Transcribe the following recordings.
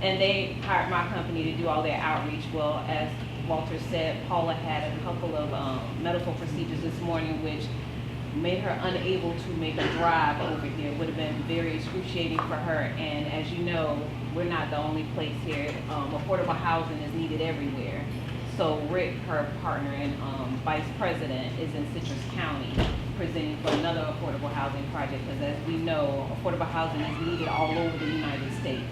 And they hired my company to do all their outreach. Well, as Walter said, Paula had a couple of medical procedures this morning, which made her unable to make a drive over here. It would have been very excruciating for her. And as you know, we're not the only place here. Affordable housing is needed everywhere. So Rick, her partner and vice president, is in Citrus County presenting for another affordable housing project, because as we know, affordable housing is needed all over the United States.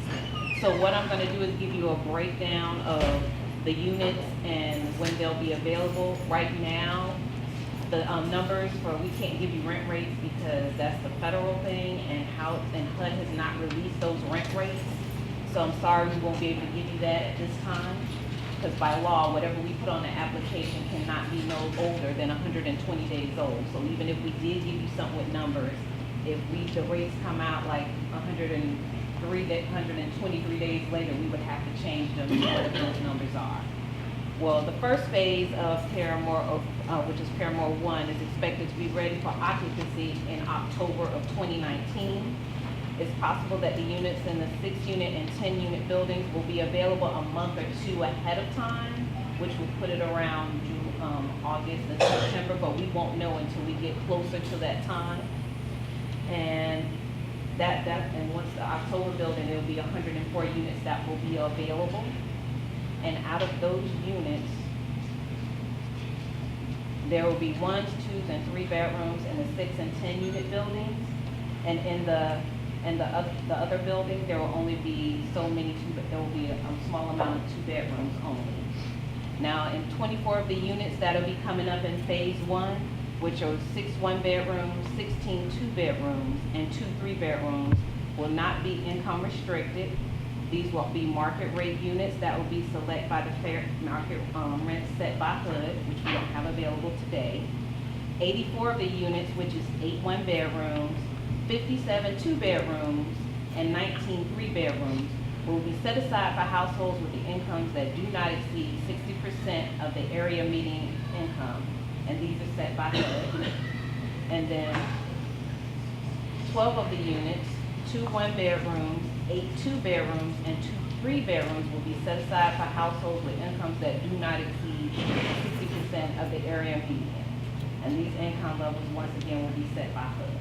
So what I'm going to do is give you a breakdown of the units and when they'll be available. Right now, the numbers for, we can't give you rent rates because that's the federal thing, and HUD has not released those rent rates. So I'm sorry, we won't be able to give you that at this time, because by law, whatever we put on the application cannot be no older than 120 days old. So even if we did give you something with numbers, if the rates come out like 123 days later, we would have to change them to what those numbers are. Well, the first phase of Parramore Oaks, which is Parramore 1, is expected to be ready for occupancy in October of 2019. It's possible that the units in the 6-unit and 10-unit buildings will be available a month or two ahead of time, which will put it around August and September, but we won't know until we get closer to that time. And and once the October building, there will be 104 units that will be available. And out of those units, there will be 1, 2, and 3 bedrooms in the 6 and 10 unit buildings. And in the other building, there will only be so many there will be a small amount of 2 bedrooms only. Now, in 24 of the units that'll be coming up in phase 1, which are 6 1-bedrooms, 16 2-bedrooms, and 2 3-bedrooms, will not be income restricted. These will be market rate units that will be selected by the fair market rent set by HUD, which we don't have available today. 84 of the units, which is 8 1-bedrooms, 57 2-bedrooms, and 19 3-bedrooms, will be set aside for households with the incomes that do not exceed 60% of the area median income. And these are set by HUD. And then 12 of the units, 2 1-bedrooms, 8 2-bedrooms, and 2 3-bedrooms will be set aside for households with incomes that do not exceed 60% of the area median. And these income levels, once again, will be set by HUD.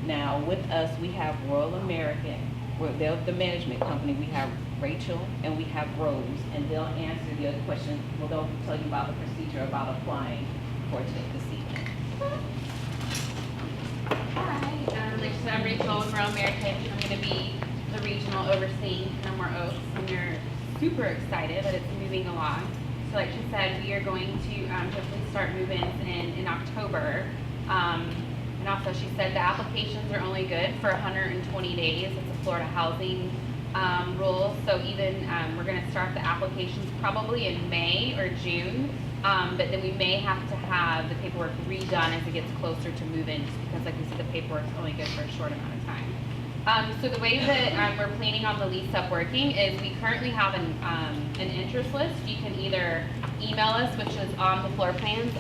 Now, with us, we have Royal American. They're the management company. We have Rachel and we have Rose, and they'll answer the other questions. Well, they'll tell you about the procedure about applying for this evening. Hi, so I'm Rachel with Parramore Oaks. I'm going to be the regional overseeing Parramore Oaks, and we're super excited that it's moving along. So like she said, we are going to hopefully start move-ins in October. And also she said the applications are only good for 120 days. It's a Florida housing rule. So even we're going to start the applications probably in May or June. But then we may have to have the paperwork redone as it gets closer to move-in, just because, like we said, the paperwork's only good for a short amount of time. So the way that we're planning on the lease-up working is we currently have an interest list. You can either email us, which is on the floor plans.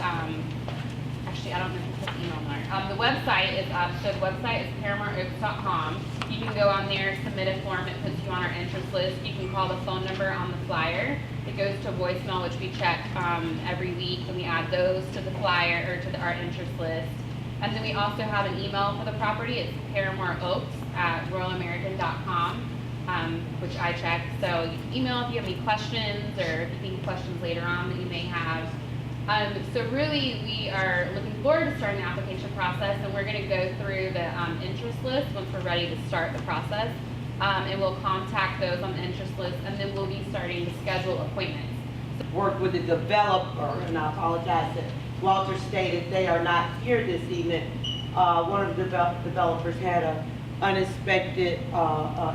Actually, I don't know if you put the email on there. The website is so the website is parramoreoaks.com. You can go on there, submit a form, it puts you on our interest list. You can call the phone number on the flyer. It goes to voicemail, which we check every week, and we add those to the flyer or to our interest list. And then we also have an email for the property. It's parramoreoaks@royalamerican.com, which I check. So you can email if you have any questions, or if you think questions later on that you may have. So really, we are looking forward to starting the application process, and we're going to go through the interest list once we're ready to start the process. And we'll contact those on the interest list, and then we'll be starting to schedule appointments. Work with the developer, and I apologize that Walter stated they are not here this evening. One of the developers had an unexpected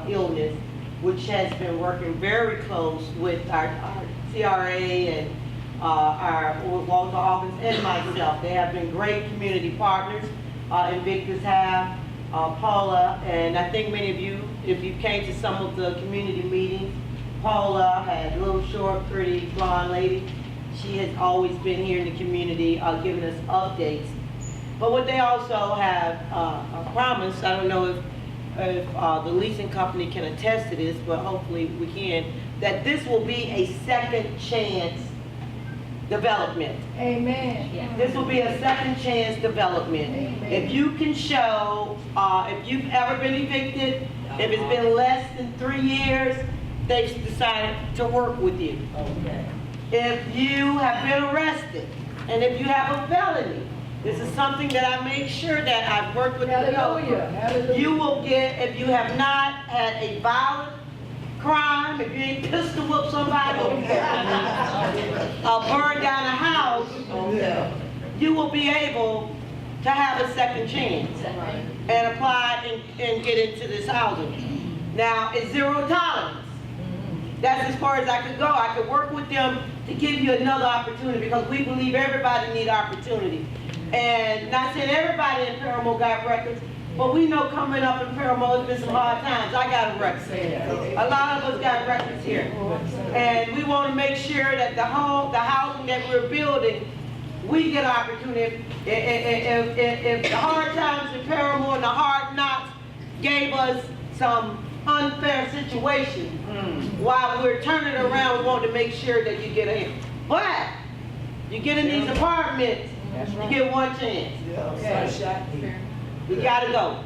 illness, which has been working very close with our CRA and our Walter Hawkins and myself. They have been great community partners. Invictus have. Paula, and I think many of you, if you came to some of the community meetings, Paula had a little short, pretty, blonde lady. She has always been here in the community giving us updates. But what they also have promised, I don't know if the leasing company can attest to this, but hopefully we can, that this will be a second chance development. Amen. This will be a second chance development. Amen. If you can show, if you've ever been evicted, if it's been less than 3 years, they've decided to work with you. Okay. If you have been arrested, and if you have a felony, this is something that I make sure that I've worked with the Hallelujah. developer. Hallelujah. You will get, if you have not had a violent crime, if you ain't pistol whipped somebody, or burned down a house, you will be able to have a second chance and apply and get into this housing. Now, it's zero tolerance. That's as far as I could go. I could work with them to give you another opportunity because we believe everybody needs opportunity. And not saying everybody in Parramore got records, but we know coming up in Parramore, it's been some hard times. I got a record. A lot of us got records here. And we want to make sure that the housing that we're building, we get opportunity. If the hard times in Parramore and the hard knocks gave us some unfair situation, while we're turning around, we want to make sure that you get in. But you get in these apartments, you get one chance. Okay. We gotta go.